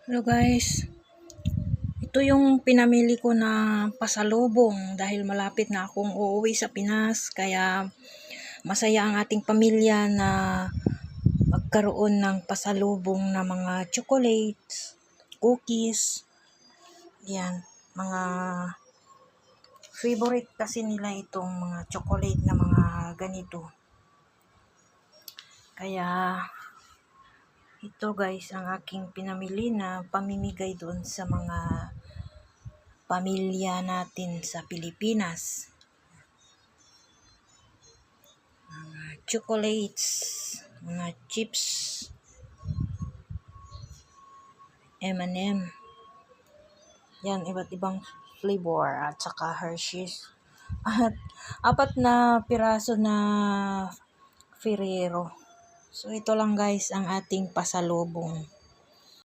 Hello guys, ito yung pinamili ko na pasalubong dahil malapit na akong uuwi sa Pinas, kaya masaya ang ating pamilya na magkaroon ng pasalubong na mga chocolates, cookies, yan, mga favorite kasi nila itong mga chocolate na mga ganito. Kaya ito guys ang aking pinamili na pamimigay doon sa mga pamilya natin sa Pilipinas. Mga chocolates, mga chips, M&M. Yan, iba't ibang flavor at saka Hershey's. At 4 na piraso na Ferrero. So ito lang guys ang ating pasalubong.